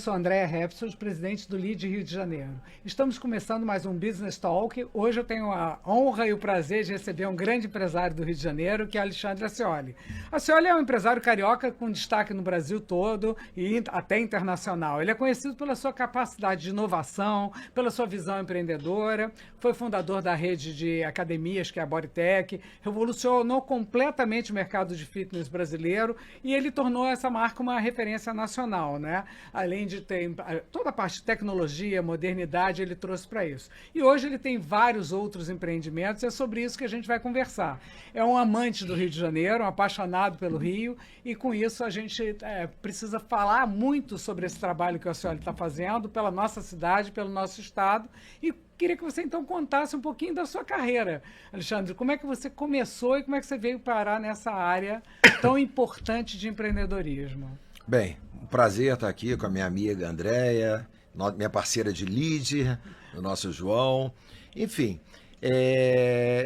sou Andréa Repsos, presidente do LEAD Rio de Janeiro. Estamos começando mais um Business Talk. Hoje eu tenho a honra e o prazer de receber um grande empresário do Rio de Janeiro, que é Alexandre Ascioli. Ascioli é um empresário carioca com destaque no Brasil todo e até internacional. Ele é conhecido pela sua capacidade de inovação, pela sua visão empreendedora, foi fundador da rede de academias, que é a Bodytech, revolucionou completamente o mercado de fitness brasileiro e ele tornou essa marca uma referência nacional, né? Além de ter toda a parte de tecnologia, modernidade, ele trouxe para isso. E hoje ele tem vários outros empreendimentos, e é sobre isso que a gente vai conversar. É um amante do Rio de Janeiro, um apaixonado pelo Rio, e com isso a gente precisa falar muito sobre esse trabalho que o Ascioli está fazendo pela nossa cidade, pelo nosso estado, e queria que você então contasse um pouquinho da sua carreira. Alexandre, como é que você começou e como é que você veio parar nessa área tão importante de empreendedorismo? Bem, um prazer estar aqui com a minha amiga Andréia, minha parceira de lead, o nosso João. Enfim,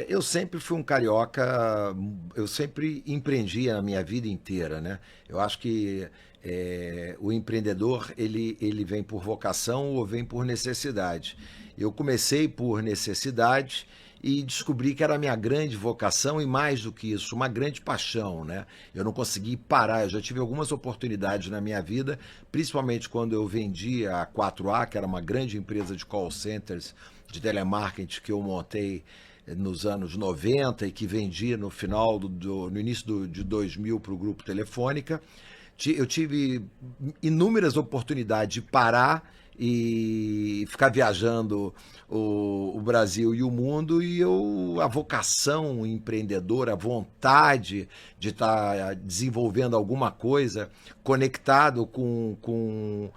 eu sempre fui um carioca, eu sempre empreendia na minha vida inteira, né? Eu acho que o empreendedor, ele vem por vocação ou vem por necessidade. Eu comecei por necessidade e descobri que era a minha grande vocação e, mais do que isso, uma grande paixão, né? Eu não consegui parar, eu já tive algumas oportunidades na minha vida, principalmente quando eu vendi a 4A, que era uma grande empresa de call centers, de telemarketing que eu montei nos anos 90 e que vendi no início de 2000 para o Grupo Telefônica. Eu tive inúmeras oportunidades de parar e ficar viajando o Brasil e o mundo, e a vocação empreendedora, a vontade de estar desenvolvendo alguma coisa conectado com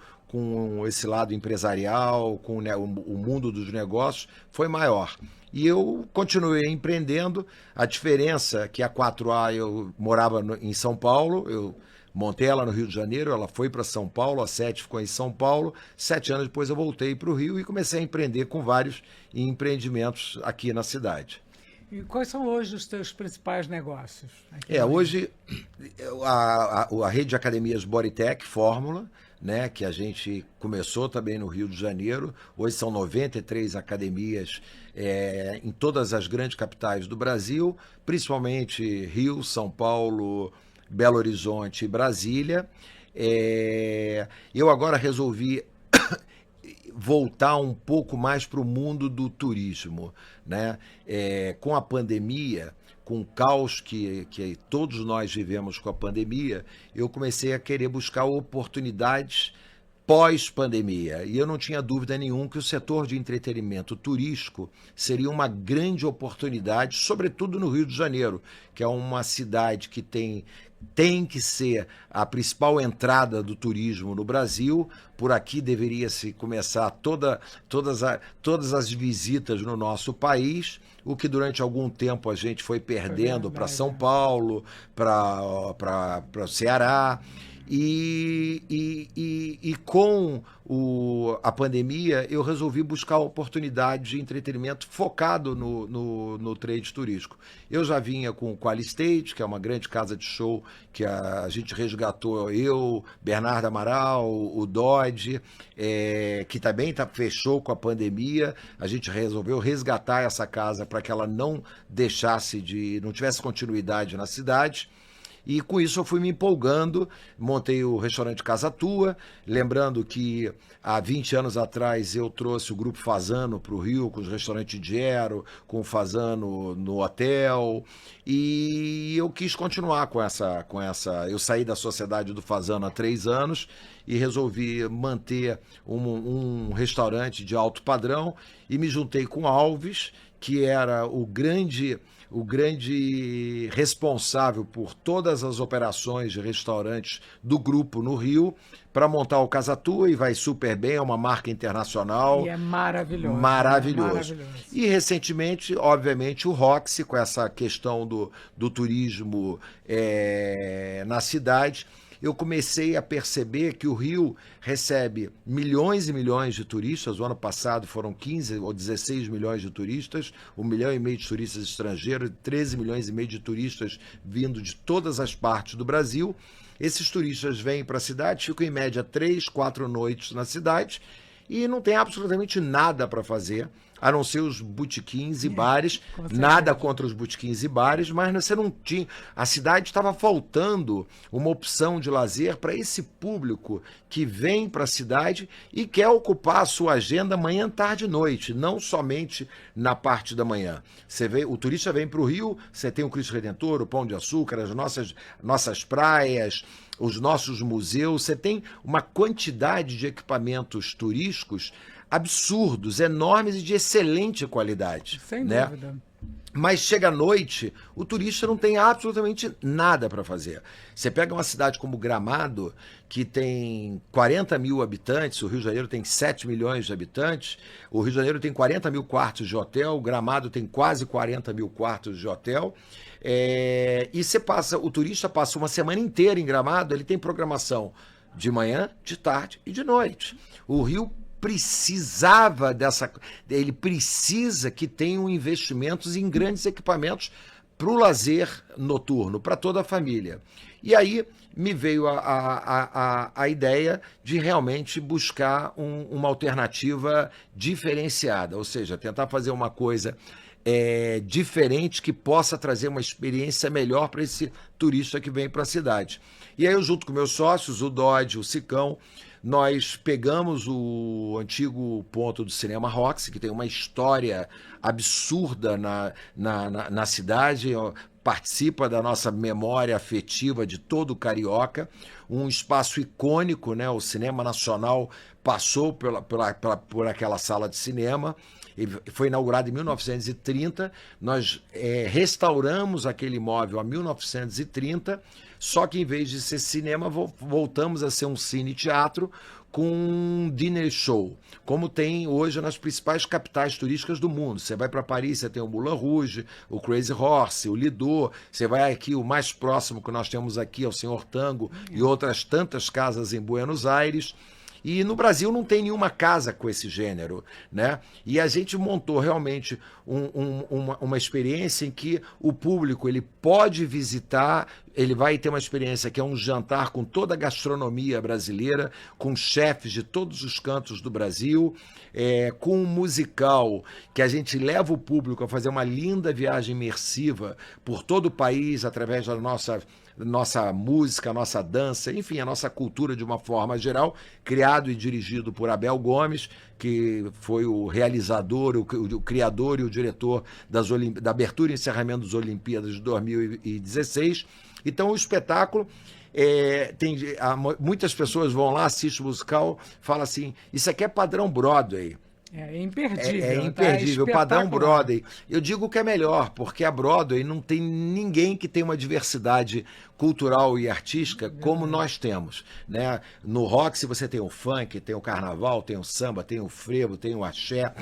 esse lado empresarial, com o mundo dos negócios, foi maior. E eu continuei empreendendo. A diferença é que a 4A eu morava em São Paulo, eu montei ela no Rio de Janeiro, ela foi para São Paulo, a 7 ficou em São Paulo. 7 anos depois eu voltei para o Rio e comecei a empreender com vários empreendimentos aqui na cidade. E quais são hoje os teus principais negócios? Hoje a rede de academias Bodytech Fórmula, né, que a gente começou também no Rio de Janeiro. Hoje são 93 academias em todas as grandes capitais do Brasil, principalmente Rio, São Paulo, Belo Horizonte e Brasília. Eu agora resolvi voltar um pouco mais para o mundo do turismo, né? Com a pandemia, com o caos que todos nós vivemos com a pandemia, eu comecei a querer buscar oportunidades pós-pandemia. E eu não tinha dúvida nenhuma que o setor de entretenimento turístico seria uma grande oportunidade, sobretudo no Rio de Janeiro, que é uma cidade que tem que ser a principal entrada do turismo no Brasil. Por aqui deveria-se começar todas as visitas no nosso país, o que durante algum tempo a gente foi perdendo para São Paulo, para o Ceará. E com a pandemia eu resolvi buscar oportunidades de entretenimento focado no trade turístico. Eu já vinha com o Qualistate, que é uma grande casa de show que a gente resgatou, eu, Bernardo Amaral, o Dodge, que também fechou com a pandemia. A gente resolveu resgatar essa casa para que ela não tivesse continuidade na cidade. E com isso eu fui me empolgando, montei o restaurante Casa Tua, lembrando que há 20 anos atrás eu trouxe o Grupo Fasano para o Rio, com os restaurantes Gero, com o Fasano no hotel, e eu quis continuar com essa. Eu saí da sociedade do Fasano há 3 anos e resolvi manter um restaurante de alto padrão, e me juntei com Alves, que era o grande responsável por todas as operações de restaurantes do grupo no Rio, para montar o Casa Tua, e vai super bem, é uma marca internacional. E é maravilhoso. Maravilhoso. E recentemente, obviamente, o Roxy, com essa questão do turismo na cidade. eu comecei a perceber que o Rio recebe milhões e milhões de turistas. O ano passado foram 15 ou 16 milhões de turistas, 1,5 milhão de turistas estrangeiros, 13 milhões e meio de turistas vindo de todas as partes do Brasil. Esses turistas vêm para a cidade, ficam em média 3, 4 noites na cidade e não tem absolutamente nada para fazer, a não ser os botequins e bares. Nada contra os botequins e bares, mas você não tinha... A cidade estava faltando uma opção de lazer para esse público que vem para a cidade e quer ocupar a sua agenda manhã, tarde e noite, não somente na parte da manhã. Você vê, o turista vem para o Rio, você tem o Cristo Redentor, o Pão de Açúcar, as nossas praias, os nossos museus, você tem uma quantidade de equipamentos turísticos absurdos, enormes e de excelente qualidade. Sem né? dúvida. Mas chega à noite, o turista não tem absolutamente nada para fazer. Você pega uma cidade como Gramado, que tem 40 mil habitantes, o Rio de Janeiro tem 7 milhões de habitantes, o Rio de Janeiro tem 40 mil quartos de hotel, o Gramado tem quase 40 mil quartos de hotel. E o turista passa uma semana inteira em Gramado, ele tem programação de manhã, de tarde e de noite. O Rio ele precisa que tenham investimentos em grandes equipamentos para o lazer noturno, para toda a família. E aí me veio a ideia de realmente buscar uma alternativa diferenciada, ou seja, tentar fazer uma coisa diferente que possa trazer uma experiência melhor para esse turista que vem para a cidade. E aí eu, junto com meus sócios, o Dodge, o Sicão, nós pegamos o antigo ponto do Cinema Roxy, que tem uma história absurda na cidade, participa da nossa memória afetiva de todo o carioca, um espaço icônico, né? O Cinema Nacional passou por aquela sala de cinema, foi inaugurado em 1930, nós restauramos aquele imóvel a 1930, só que em vez de ser cinema, voltamos a ser um cine-teatro com um dinner show, como tem hoje nas principais capitais turísticas do mundo. Você vai para Paris, você tem o Moulin Rouge, o Crazy Horse, o Lido, você vai aqui, o mais próximo que nós temos aqui é o Senhor Tango e outras tantas casas em Buenos Aires. E no Brasil não tem nenhuma casa com esse gênero, né? E a gente montou realmente uma experiência em que o público ele pode visitar, ele vai ter uma experiência que é um jantar com toda a gastronomia brasileira, com chefes de todos os cantos do Brasil, com um musical que a gente leva o público a fazer uma linda viagem imersiva por todo o país através da nossa música, a nossa dança, enfim, a nossa cultura de uma forma geral, criado e dirigido por Abel Gomes, que foi o realizador, o criador e o diretor da abertura e encerramento das Olimpíadas de 2016. Então o espetáculo, muitas pessoas vão lá, assistem o musical, falam assim, isso aqui é padrão Broadway. É imperdível. É imperdível, padrão Broadway. Eu digo que é melhor, porque a Broadway não tem ninguém que tenha uma diversidade cultural e artística como nós temos, né? No Roxy você tem o funk, tem o carnaval, tem o samba, tem o frevo, tem o axé,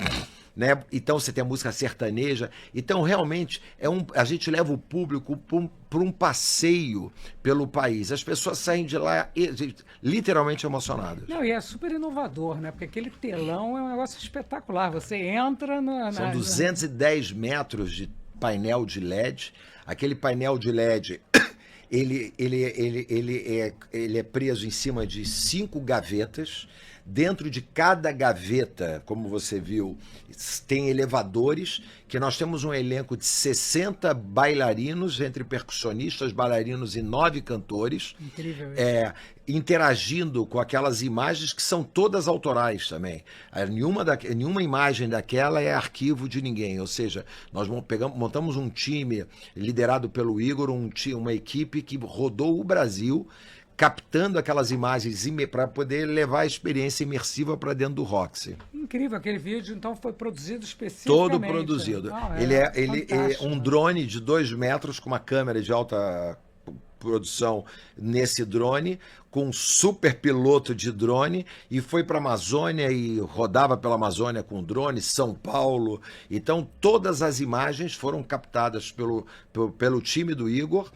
né? Então você tem a música sertaneja. Então realmente a gente leva o público para um passeio pelo país. As pessoas saem de lá literalmente emocionadas. Não, e é super inovador, né? Porque aquele telão é um negócio espetacular. Você entra São 210 metros de painel de LED. Aquele painel de LED ele é preso em cima de 5 gavetas. Dentro de cada gaveta, como você viu, tem elevadores, que nós temos um elenco de 60 bailarinos, entre percussionistas, bailarinos e 9 cantores. Incrível. Interagindo com aquelas imagens que são todas autorais também. Nenhuma imagem daquela é arquivo de ninguém, ou seja, nós montamos um time liderado pelo Igor, uma equipe que rodou o Brasil, captando aquelas imagens para poder levar a experiência imersiva para dentro do Roxy. Incrível, aquele vídeo então foi produzido especificamente. Todo produzido. Ele é um drone de 2 metros com uma câmera de alta produção nesse drone, com um super piloto de drone e foi para a Amazônia e rodava pela Amazônia com drone, São Paulo. Então, todas as imagens foram captadas pelo time do Igor,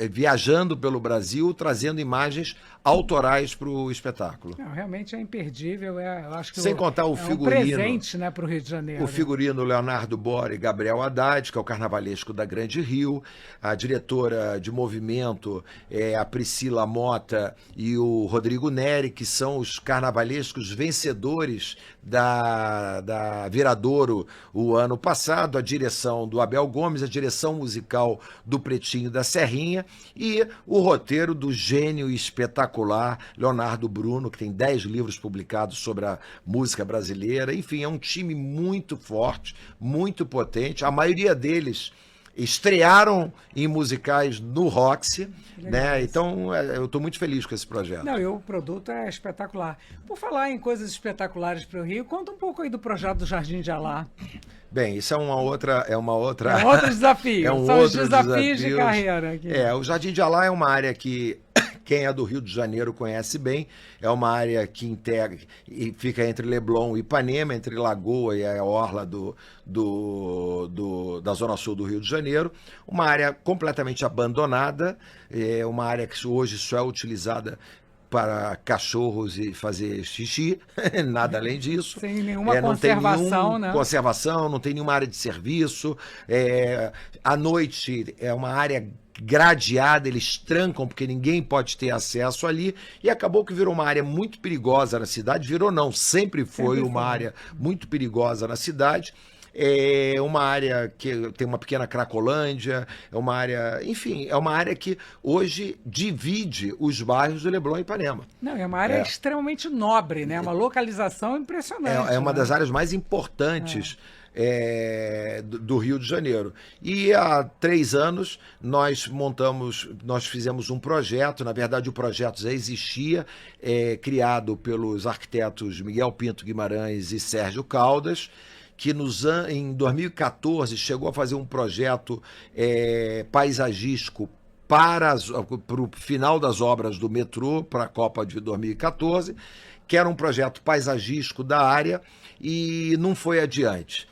viajando pelo Brasil, trazendo imagens autorais para o espetáculo. Não, realmente é imperdível. Eu acho que sem contar o figurino, um presente, né, para o Rio de Janeiro. O figurino Leonardo Bora e Gabriel Haddad, que é o carnavalesco da Grande Rio, a diretora de movimento é a Priscila Mota e o Rodrigo Neri, que são os carnavalescos vencedores da Viradouro o ano passado, a direção do Abel Gomes, a direção musical do Pretinho da Serrinha e o roteiro do gênio espetacular Leonardo Bruno, que tem 10 livros publicados sobre a música brasileira. Enfim, é um time muito forte, muito potente. A maioria deles estrearam em musicais no Roxy, né? Então eu estou muito feliz com esse projeto. Não, e o produto é espetacular. Por falar em coisas espetaculares para o Rio, conta um pouco aí do projeto do Jardim de Alá. Bem, isso é uma outra. É um outro desafio. São os desafios de carreira aqui. O Jardim de Alá é uma área que quem é do Rio de Janeiro conhece bem. É uma área que integra e fica entre Leblon e Ipanema, entre Lagoa e a orla da Zona Sul do Rio de Janeiro. Uma área completamente abandonada, é uma área que hoje só é utilizada para cachorros e fazer xixi, nada além disso. Sem nenhuma conservação, né? Conservação, não tem nenhuma área de serviço. À noite é uma área gradeada, eles trancam porque ninguém pode ter acesso ali, e acabou que virou uma área muito perigosa na cidade. Virou não, sempre foi uma área muito perigosa na cidade. É uma área que tem uma pequena Cracolândia, é uma área, enfim, é uma área que hoje divide os bairros do Leblon e Ipanema. Não, é uma área extremamente nobre, né? Uma localização impressionante. É uma das áreas mais importantes do Rio de Janeiro. E há 3 anos nós fizemos um projeto, na verdade o projeto já existia, criado pelos arquitetos Miguel Pinto Guimarães e Sérgio Caldas, que em 2014 chegou a fazer um projeto paisagístico para o final das obras do metrô, para a Copa de 2014, que era um projeto paisagístico da área e não foi adiante.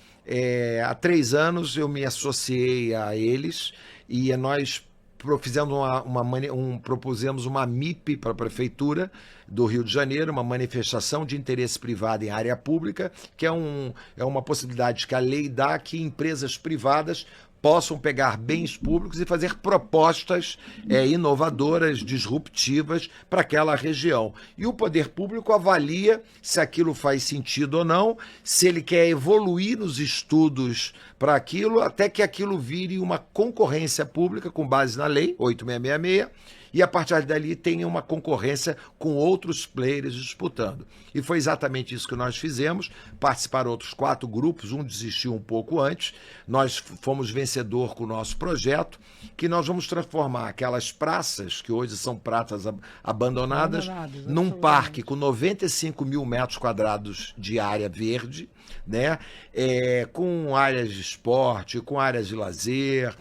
Há 3 anos eu me associei a eles e nós propusemos uma MIP para a Prefeitura do Rio de Janeiro, uma manifestação de interesse privado em área pública, que é uma possibilidade que a lei dá que empresas privadas possam pegar bens públicos e fazer propostas inovadoras, disruptivas para aquela região. E o poder público avalia se aquilo faz sentido ou não, se ele quer evoluir nos estudos para aquilo, até que aquilo vire uma concorrência pública com base na lei 8666, e a partir dali tem uma concorrência com outros players disputando. E foi exatamente isso que nós fizemos. Participaram outros 4 grupos, um desistiu um pouco antes. Nós fomos vencedor com o nosso projeto, que nós vamos transformar aquelas praças, que hoje são praças abandonadas num parque com 95 mil metros quadrados de área verde, né? Com áreas de esporte, com áreas de lazer,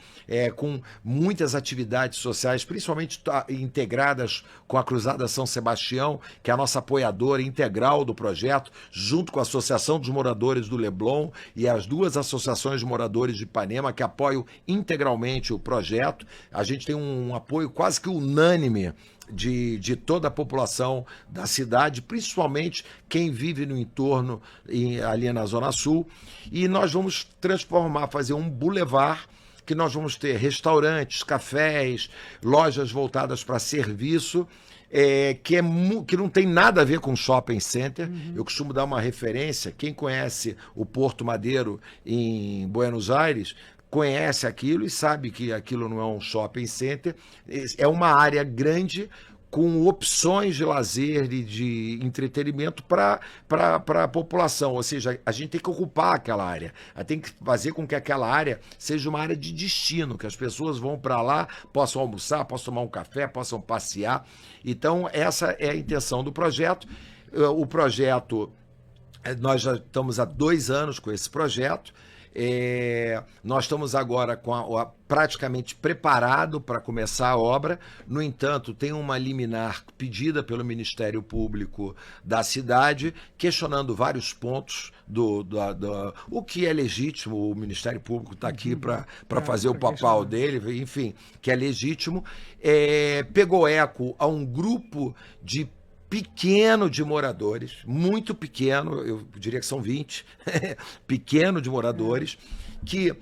com muitas atividades sociais, principalmente integradas com a Cruzada São Sebastião, que é a nossa apoiadora integral do projeto, junto com a Associação dos Moradores do Leblon e as 2 associações de moradores de Ipanema, que apoiam integralmente o projeto. A gente tem um apoio quase que unânime de toda a população da cidade, principalmente quem vive no entorno ali na Zona Sul. E nós vamos fazer um bulevar, que nós vamos ter restaurantes, cafés, lojas voltadas para serviço, que não tem nada a ver com shopping center. Uhum. Eu costumo dar uma referência, quem conhece o Porto Madeiro em Buenos Aires conhece aquilo e sabe que aquilo não é um shopping center, é uma área grande com opções de lazer e de entretenimento para a população. Ou seja, a gente tem que ocupar aquela área, tem que fazer com que aquela área seja uma área de destino, que as pessoas vão para lá, possam almoçar, possam tomar um café, possam passear. Então, essa é a intenção do projeto. O projeto, nós já estamos há 2 anos com esse projeto. Nós estamos agora praticamente preparado para começar a obra. No entanto, tem uma liminar pedida pelo Ministério Público da cidade, questionando vários pontos o que é legítimo. O Ministério Público está aqui para fazer o papel dele, enfim, que é legítimo. Pegou eco a um grupo pequeno de moradores, muito pequeno, eu diria que são 20, pequeno de moradores, que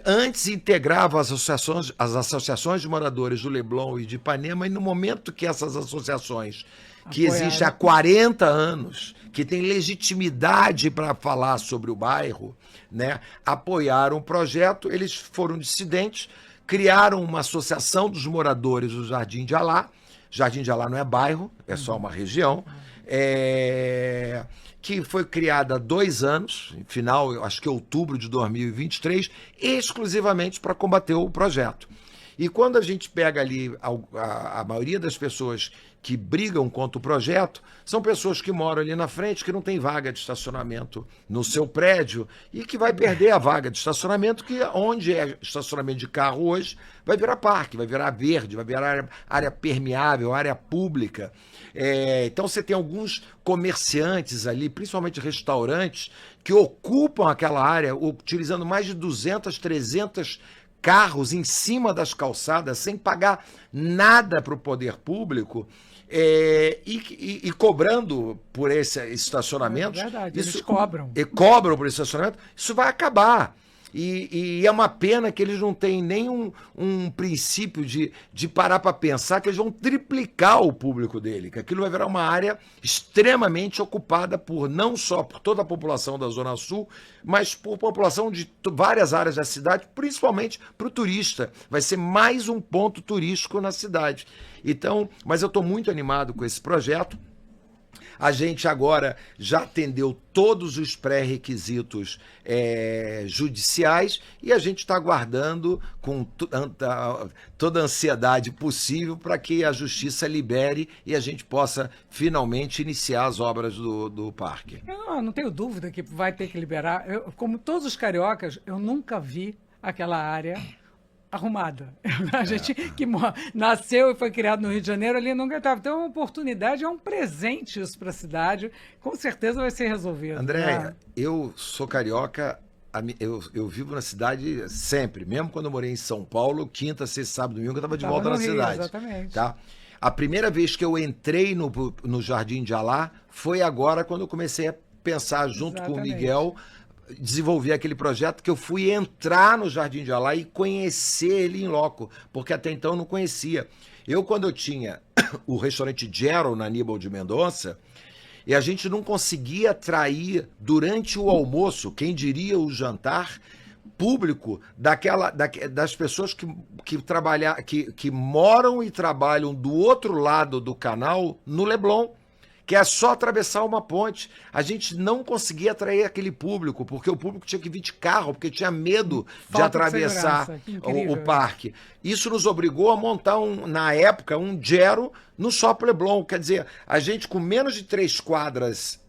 antes integrava as associações de moradores do Leblon e de Ipanema, e no momento que essas associações, que existem há 40 anos, que têm legitimidade para falar sobre o bairro, né, apoiaram o projeto. Eles foram dissidentes, criaram uma associação dos moradores do Jardim de Alá. Jardim de Alá não é bairro, é só uma região, que foi criada há 2 anos, em final, acho que outubro de 2023, exclusivamente para combater o projeto. E quando a gente pega ali a maioria das pessoas que brigam contra o projeto, são pessoas que moram ali na frente, que não tem vaga de estacionamento no seu prédio e que vai perder a vaga de estacionamento, que onde é estacionamento de carro hoje, vai virar parque, vai virar verde, vai virar área permeável, área pública. Então você tem alguns comerciantes ali, principalmente restaurantes, que ocupam aquela área, utilizando mais de 200, 300 carros em cima das calçadas, sem pagar nada para o poder público, e cobrando por esse estacionamento. É verdade, eles cobram. E cobram por esse estacionamento. Isso vai acabar. E é uma pena que eles não têm nem um princípio de parar para pensar que eles vão triplicar o público dele, que aquilo vai virar uma área extremamente ocupada não só por toda a população da Zona Sul, mas por população de várias áreas da cidade, principalmente para o turista. Vai ser mais um ponto turístico na cidade. Então, mas eu estou muito animado com esse projeto. A gente agora já atendeu todos os pré-requisitos judiciais e a gente está aguardando com toda a ansiedade possível para que a justiça libere e a gente possa finalmente iniciar as obras do parque. Eu não tenho dúvida que vai ter que liberar. Como todos os cariocas, eu nunca vi aquela área arrumada. A gente que nasceu e foi criado no Rio de Janeiro, ali nunca estava. Então, é uma oportunidade, é um presente isso para a cidade. Com certeza vai ser resolvido. Andréia, eu sou carioca, eu vivo na cidade sempre. Mesmo quando eu morei em São Paulo, quinta, sexta, sábado, domingo, eu estava de volta na cidade. Exatamente. Tá? A primeira vez que eu entrei no Jardim de Alá foi agora, quando eu comecei a pensar junto com o Miguel, desenvolvi aquele projeto, que eu fui entrar no Jardim de Alá e conhecer ele em loco, porque até então eu não conhecia. Quando eu tinha o restaurante Gero na Aníbal de Mendonça, e a gente não conseguia atrair durante o almoço, quem diria o jantar, público das pessoas que moram e trabalham do outro lado do canal, no Leblon, que é só atravessar uma ponte. A gente não conseguia atrair aquele público, porque o público tinha que vir de carro, porque tinha medo de atravessar o parque. Isso nos obrigou a montar, na época, um Gero no Shopping Leblon. Quer dizer, a gente com menos de 3 quadras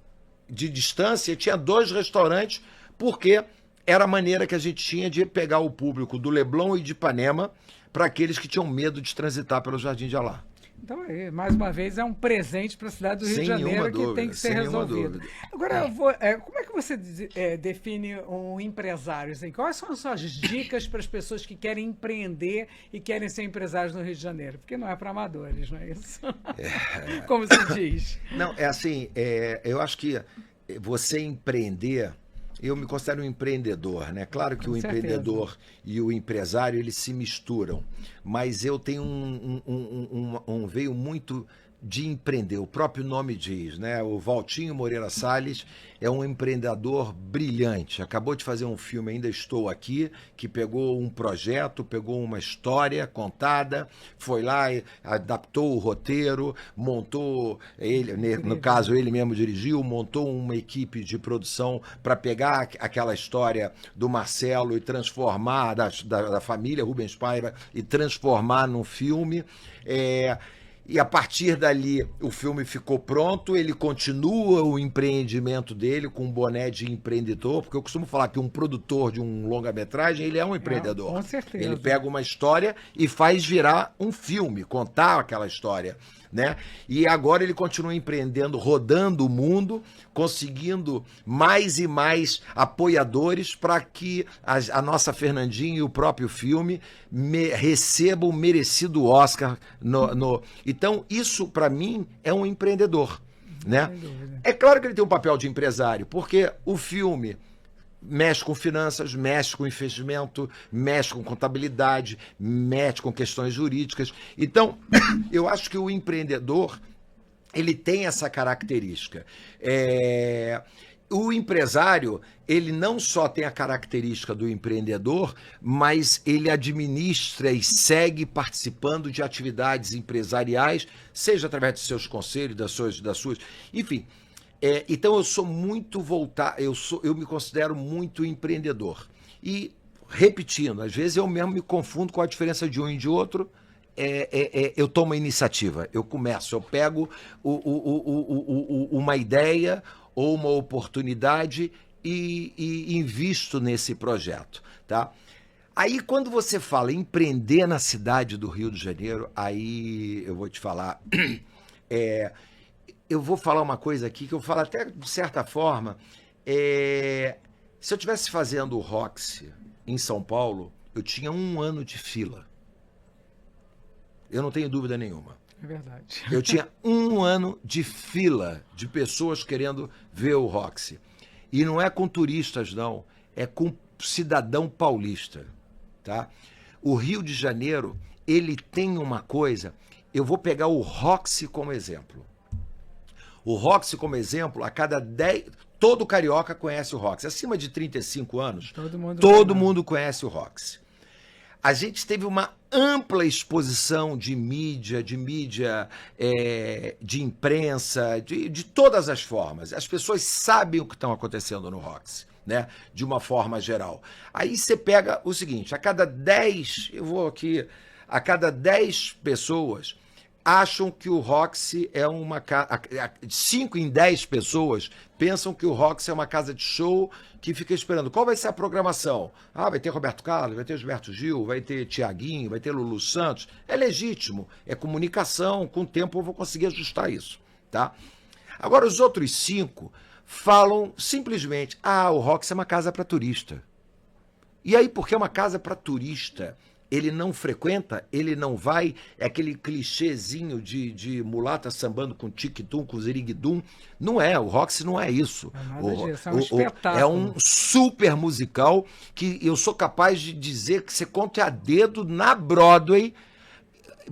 de distância tinha 2 restaurantes, porque era a maneira que a gente tinha de pegar o público do Leblon e de Ipanema para aqueles que tinham medo de transitar pelo Jardim de Alá. Então, mais uma vez, é um presente para a cidade do Rio de Janeiro que tem que ser resolvido. Agora, como é que você define um empresário? Assim? Quais são as suas dicas para as pessoas que querem empreender e querem ser empresários no Rio de Janeiro? Porque não é para amadores, não é isso? Como se diz. Não, eu acho que você empreender... Eu me considero um empreendedor, né? Claro que o empreendedor e o empresário, eles se misturam, mas eu tenho um veio muito de empreender, o próprio nome diz, né? O Valtinho Moreira Salles é um empreendedor brilhante, acabou de fazer um filme, Ainda Estou Aqui, que pegou um projeto, pegou uma história contada, foi lá e adaptou o roteiro, montou, no caso ele mesmo dirigiu, montou uma equipe de produção para pegar aquela história do Marcelo e transformar, da família Rubens Paiva, e transformar num filme. E a partir dali o filme ficou pronto, ele continua o empreendimento dele com um boné de empreendedor, porque eu costumo falar que um produtor de um longa-metragem, ele é um empreendedor. Com certeza. Ele pega uma história e faz virar um filme, contar aquela história, né? E agora ele continua empreendendo, rodando o mundo, conseguindo mais e mais apoiadores para que a nossa Fernandinha e o próprio filme recebam o merecido Oscar. Então, isso para mim é um empreendedor, né? É claro que ele tem um papel de empresário, porque o filme mexe com finanças, mexe com investimento, mexe com contabilidade, mexe com questões jurídicas. Então, eu acho que o empreendedor, ele tem essa característica. O empresário, ele não só tem a característica do empreendedor, mas ele administra e segue participando de atividades empresariais, seja através de seus conselhos, das suas, enfim. Então eu sou muito voltado, eu me considero muito empreendedor. E, repetindo, às vezes eu mesmo me confundo com a diferença de um e de outro. Eu tomo a iniciativa, eu começo, eu pego uma ideia ou uma oportunidade e invisto nesse projeto, tá? Aí, quando você fala empreender na cidade do Rio de Janeiro, aí eu vou te falar... Eu vou falar uma coisa aqui que eu falo até de certa forma. Se eu estivesse fazendo o Roxy em São Paulo, eu tinha 1 ano de fila. Eu não tenho dúvida nenhuma. É verdade. Eu tinha 1 ano de fila de pessoas querendo ver o Roxy. E não é com turistas, não. É com cidadão paulista. Tá? O Rio de Janeiro, ele tem uma coisa... Eu vou pegar o Roxy como exemplo. O Roxy, como exemplo, a cada 10... Todo carioca conhece o Roxy. Acima de 35 anos, todo mundo conhece o Roxy. A gente teve uma ampla exposição de mídia, de imprensa, de todas as formas. As pessoas sabem o que está acontecendo no Roxy, né? De uma forma geral. Aí você pega o seguinte, a cada 10 pessoas... acham que o Roxy é uma casa... 5 em 10 pessoas pensam que o Roxy é uma casa de show que fica esperando. Qual vai ser a programação? Vai ter Roberto Carlos, vai ter Gilberto Gil, vai ter Tiaguinho, vai ter Lulu Santos. É legítimo, é comunicação, com o tempo eu vou conseguir ajustar isso, tá? Agora, os outros 5 falam simplesmente, o Roxy é uma casa para turista. E aí, porque é uma casa para turista... Ele não frequenta, ele não vai, é aquele clichêzinho de mulata sambando com tic-tum, com ziriguidum. Não é, o Roxy não é isso. É um espetáculo. É um super musical que eu sou capaz de dizer que você conta a dedo na Broadway,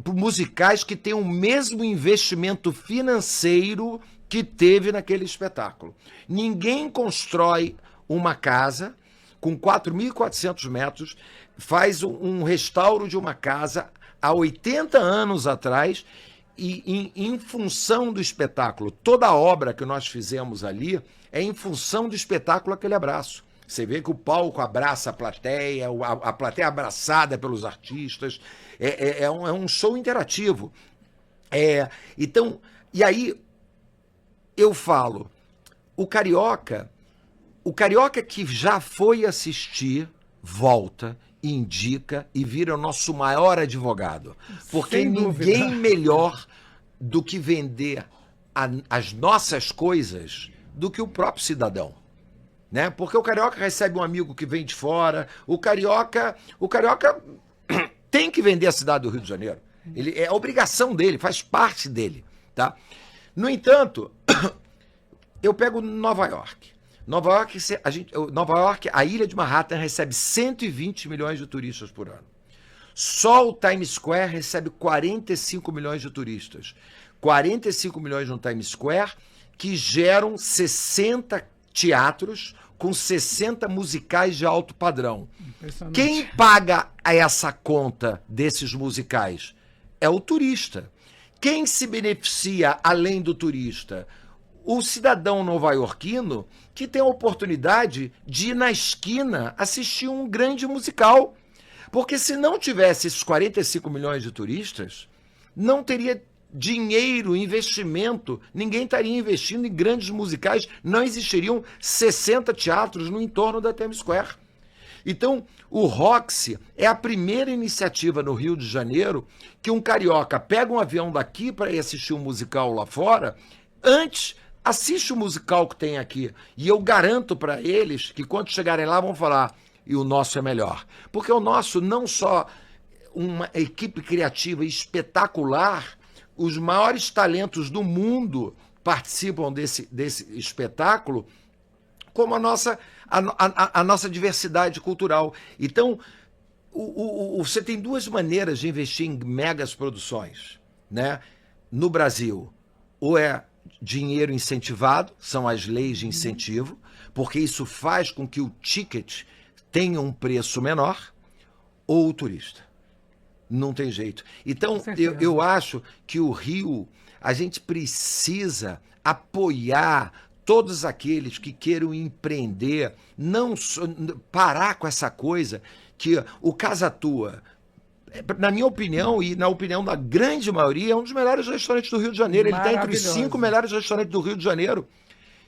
musicais que têm o mesmo investimento financeiro que teve naquele espetáculo. Ninguém constrói uma casa com 4.400 metros, faz um restauro de uma casa há 80 anos atrás e em função do espetáculo. Toda a obra que nós fizemos ali é em função do espetáculo Aquele Abraço. Você vê que o palco abraça a plateia é abraçada pelos artistas, é um show interativo. Então, e aí eu falo, o carioca que já foi assistir, volta, indica e vira o nosso maior advogado. Porque ninguém melhor do que vender as nossas coisas do que o próprio cidadão. Né? Porque o carioca recebe um amigo que vem de fora, o carioca tem que vender a cidade do Rio de Janeiro. É obrigação dele, faz parte dele. Tá? No entanto, eu pego Nova York. Nova York, a ilha de Manhattan recebe 120 milhões de turistas por ano. Só o Times Square recebe 45 milhões de turistas. 45 milhões no Times Square, que geram 60 teatros com 60 musicais de alto padrão. Quem paga essa conta desses musicais? É o turista. Quem se beneficia além do turista? O cidadão nova-iorquino que tem a oportunidade de ir na esquina assistir um grande musical. Porque se não tivesse esses 45 milhões de turistas, não teria dinheiro, investimento, ninguém estaria investindo em grandes musicais, não existiriam 60 teatros no entorno da Times Square. Então, o Roxy é a primeira iniciativa no Rio de Janeiro que um carioca pega um avião daqui para ir assistir um musical lá fora, antes assiste o musical que tem aqui. E eu garanto para eles que quando chegarem lá vão falar, e o nosso é melhor. Porque o nosso não só uma equipe criativa espetacular, os maiores talentos do mundo participam desse espetáculo, como a nossa diversidade cultural. Então, você tem duas maneiras de investir em megas produções, né? No Brasil, ou é dinheiro incentivado, são as leis de incentivo, porque isso faz com que o ticket tenha um preço menor, ou o turista. Não tem jeito. Então, eu acho que o Rio, a gente precisa apoiar todos aqueles que queiram empreender, não parar com essa coisa que o Casa Tua, na minha opinião e na opinião da grande maioria, é um dos melhores restaurantes do Rio de Janeiro. Ele está entre os 5 melhores restaurantes do Rio de Janeiro.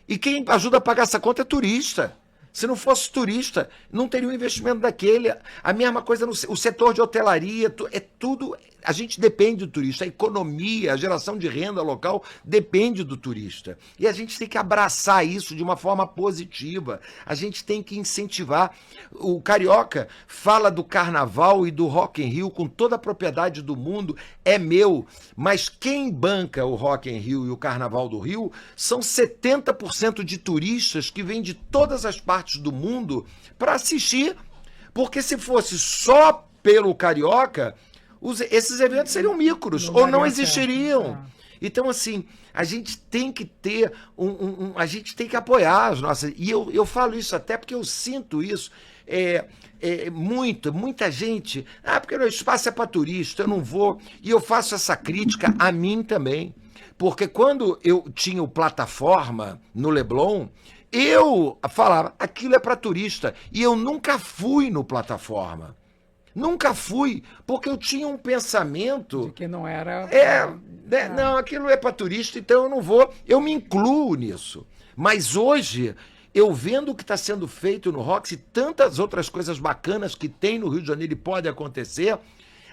E quem ajuda a pagar essa conta é turista. Se não fosse turista, não teria um investimento daquele. A mesma coisa no setor de hotelaria, é tudo. A gente depende do turista. A economia, a geração de renda local depende do turista. E a gente tem que abraçar isso de uma forma positiva. A gente tem que incentivar. O carioca fala do carnaval e do Rock in Rio com toda a propriedade do mundo. É meu. Mas quem banca o Rock in Rio e o Carnaval do Rio são 70% de turistas que vêm de todas as partes do mundo para assistir. Porque se fosse só pelo carioca, esses eventos seriam micros, ou não existiriam. Então, assim, a gente tem que ter a gente tem que apoiar as nossas. E eu falo isso até porque eu sinto isso. Muita gente. Porque o espaço é para turista, eu não vou. E eu faço essa crítica a mim também. Porque quando eu tinha o Plataforma no Leblon, eu falava, aquilo é para turista. E eu nunca fui no Plataforma. Nunca fui, porque eu tinha um pensamento... De que não era... Não, aquilo é para turista, então eu não vou... Eu me incluo nisso. Mas hoje, eu vendo o que está sendo feito no Roxy e tantas outras coisas bacanas que tem no Rio de Janeiro e pode acontecer,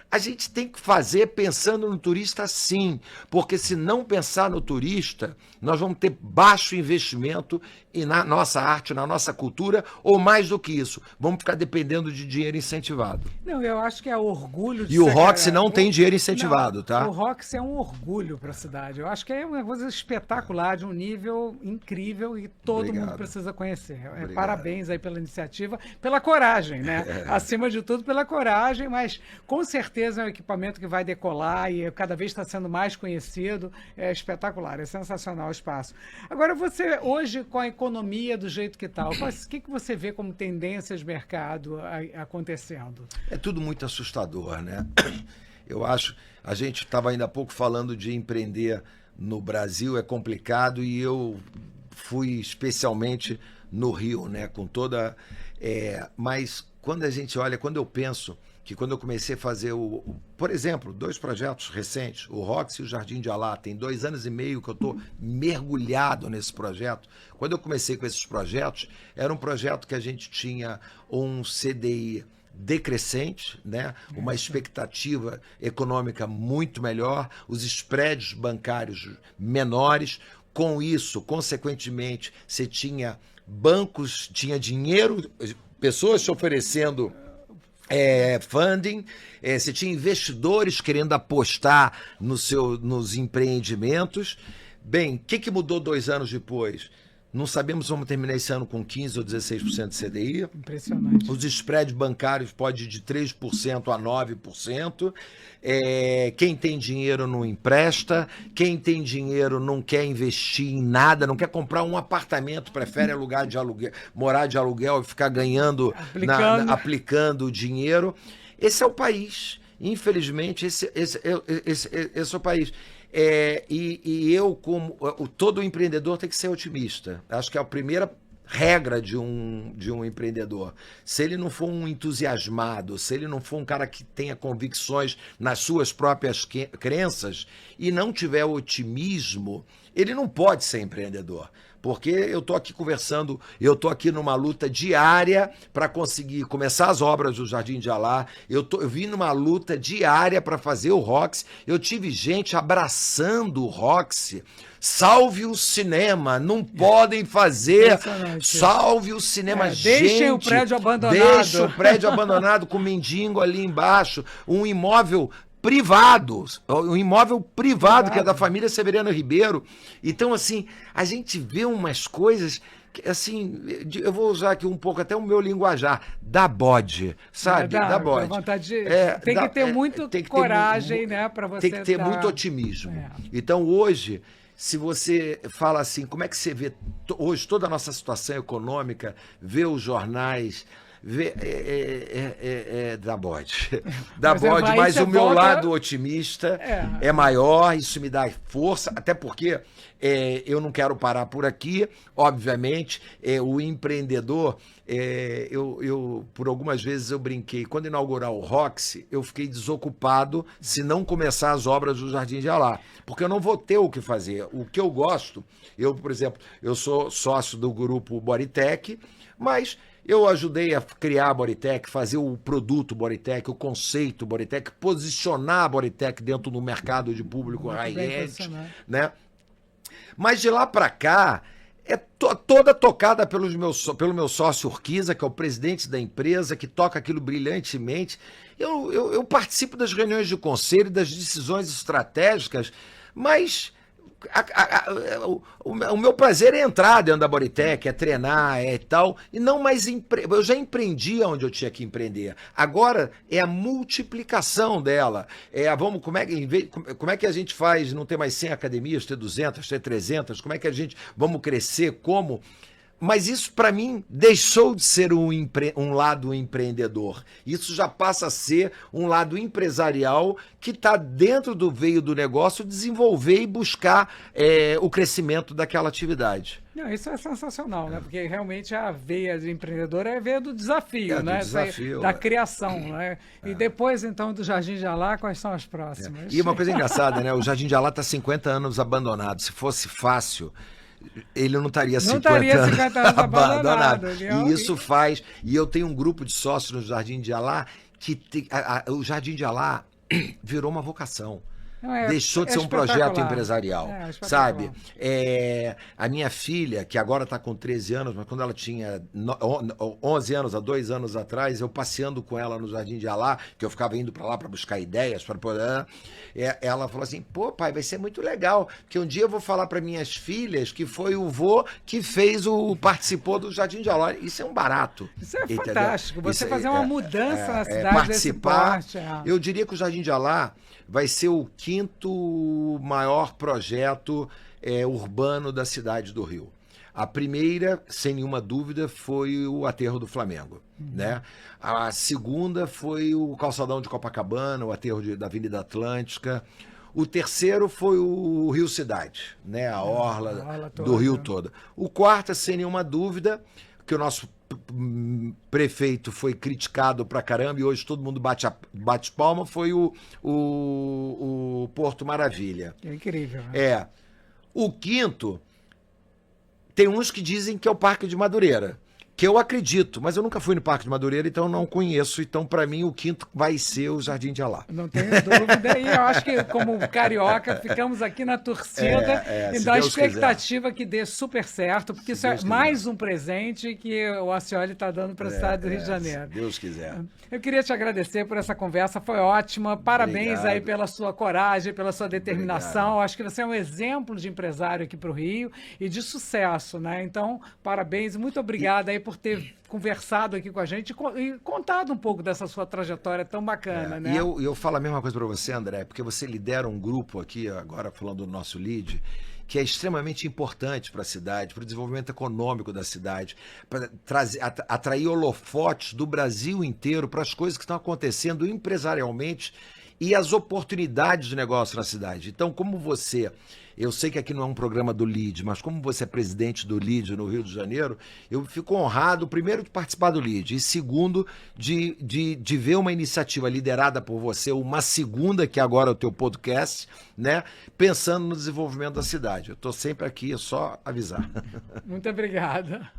a gente tem que fazer pensando no turista sim, porque se não pensar no turista, nós vamos ter baixo investimento na nossa arte, na nossa cultura, ou mais do que isso, vamos ficar dependendo de dinheiro incentivado. Não, eu acho que é orgulho de E o Roxy não tem dinheiro incentivado, não, tá? O Roxy é um orgulho para a cidade. Eu acho que é uma coisa espetacular, de um nível incrível e todo mundo precisa conhecer. Parabéns aí pela iniciativa, pela coragem, né? Acima de tudo, pela coragem, mas com certeza é um equipamento que vai decolar e cada vez está sendo mais conhecido. É espetacular, é sensacional o espaço. Agora, você hoje, com a economia do jeito que está, o que você vê como tendências de mercado acontecendo? É tudo muito assustador, né? Eu acho, a gente estava ainda há pouco falando de empreender no Brasil, é complicado, e eu fui especialmente no Rio, né? Com toda... mas quando a gente olha, quando eu penso que quando eu comecei a fazer por exemplo, 2 projetos recentes, o Roxy e o Jardim de Alá, tem 2 anos e meio que eu estou mergulhado nesse projeto. Quando eu comecei com esses projetos, era um projeto que a gente tinha um CDI decrescente, né? Uma expectativa econômica muito melhor, os spreads bancários menores. Com isso, consequentemente, você tinha bancos, tinha dinheiro, pessoas te oferecendo funding, você tinha investidores querendo apostar nos empreendimentos. Bem, o que mudou 2 anos depois? Não sabemos se vamos terminar esse ano com 15% ou 16% de CDI. Impressionante. Os spreads bancários podem ir de 3% a 9%. Quem tem dinheiro não empresta. Quem tem dinheiro não quer investir em nada, não quer comprar um apartamento, prefere alugar de aluguel, morar de aluguel e ficar ganhando, aplicando dinheiro. Esse é o país. Infelizmente, esse é o país. E eu, como todo empreendedor, tem que ser otimista. Acho que a primeira regra de um empreendedor. Se ele não for um entusiasmado, se ele não for um cara que tenha convicções nas suas próprias crenças e não tiver otimismo, ele não pode ser empreendedor. Porque eu estou aqui conversando, eu estou aqui numa luta diária para conseguir começar as obras do Jardim de Alá, eu vim numa luta diária para fazer o Roxy, eu tive gente abraçando o Roxy. Salve o cinema, não podem fazer, salve o cinema, gente. Deixem o prédio abandonado. Deixa o prédio abandonado com o mendigo ali embaixo, um imóvel privado, um imóvel privado que é da família Severiano Ribeiro. Então, assim, a gente vê umas coisas que, assim, eu vou usar aqui um pouco até o meu linguajar, dá bode, sabe? Dá bode. Vontade de... tem que ter muito coragem, né, para você. Tem que ter muito otimismo. Então, hoje, se você fala assim, como é que você vê hoje toda a nossa situação econômica, vê os jornais, dá bode. Dá bode, mas o meu lado otimista é maior, isso me dá força, até porque eu não quero parar por aqui, obviamente, o empreendedor, por algumas vezes eu brinquei, quando inaugurar o Roxy, eu fiquei desocupado se não começar as obras do Jardim de Alá, porque eu não vou ter o que fazer. O que eu gosto, por exemplo, eu sou sócio do grupo Bodytech, mas eu ajudei a criar a Bodytech, fazer o produto Bodytech, o conceito Bodytech, posicionar a Bodytech dentro do mercado de público high-end, né? Mas de lá para cá, toda tocada pelo meu sócio Urquiza, que é o presidente da empresa, que toca aquilo brilhantemente. Eu participo das reuniões de conselho, das decisões estratégicas, mas o meu prazer é entrar dentro da Bodytech, é treinar, e tal, e não mais eu já empreendi onde eu tinha que empreender. Agora é a multiplicação dela. Como é que a gente faz não ter mais 100 academias, ter 200, ter 300? Como é que vamos crescer? Como? Mas isso, para mim, deixou de ser um lado empreendedor. Isso já passa a ser um lado empresarial que está dentro do veio do negócio desenvolver e buscar o crescimento daquela atividade. Não, isso é sensacional, né? Porque realmente a veia de empreendedor é a veia do desafio, né? Da criação, né? E depois, então, do Jardim de Alá, quais são as próximas? E uma coisa engraçada, né? O Jardim de Alá está 50 anos abandonado. Se fosse fácil, ele não estaria 50 anos abandonado. E isso faz... E eu tenho um grupo de sócios no Jardim de Alá que o Jardim de Alá virou uma vocação. Deixou de ser um projeto empresarial, sabe? A minha filha, que agora está com 13 anos, mas quando ela tinha 11 anos, há 2 anos atrás, eu passeando com ela no Jardim de Alá, que eu ficava indo para lá para buscar ideias, para poder... ela falou assim, pô, pai, vai ser muito legal, que um dia eu vou falar para minhas filhas que foi o vô que participou do Jardim de Alá. Isso é um barato. Isso é fantástico, você fazer uma mudança na cidade, participar. Eu diria que o Jardim de Alá vai ser o 5º maior projeto urbano da cidade do Rio. A primeira, sem nenhuma dúvida, foi o Aterro do Flamengo, né? A segunda foi o Calçadão de Copacabana, o Aterro da Avenida Atlântica. O terceiro foi o Rio Cidade, né? A orla do Rio toda. O quarto, sem nenhuma dúvida, que o nosso prefeito foi criticado pra caramba e hoje todo mundo bate palma, foi o Porto Maravilha. É incrível. Né? O quinto, tem uns que dizem que é o Parque de Madureira, que eu acredito, mas eu nunca fui no Parque de Madureira, então não conheço. Então, para mim, o quinto vai ser o Jardim de Alá. Não tenho dúvida. E eu acho que, como carioca, ficamos aqui na torcida e na expectativa que dê super certo, porque isso é mais um presente que o Acioli está dando para a cidade do Rio de Janeiro. Se Deus quiser. Eu queria te agradecer por essa conversa, foi ótima. Parabéns aí pela sua coragem, pela sua determinação. Eu acho que você é um exemplo de empresário aqui para o Rio e de sucesso, né? Então, parabéns e muito obrigado aí por ter conversado aqui com a gente e contado um pouco dessa sua trajetória tão bacana, né? E eu falo a mesma coisa para você, André, porque você lidera um grupo aqui, agora falando do nosso lead, que é extremamente importante para a cidade, para o desenvolvimento econômico da cidade, para atrair holofotes do Brasil inteiro para as coisas que estão acontecendo empresarialmente e as oportunidades de negócio na cidade. Então, como você... Eu sei que aqui não é um programa do LEAD, mas como você é presidente do LEAD no Rio de Janeiro, eu fico honrado, primeiro, de participar do LEAD e, segundo, de ver uma iniciativa liderada por você, uma segunda, que agora é o teu podcast, né, pensando no desenvolvimento da cidade. Eu estou sempre aqui, é só avisar. Muito obrigada.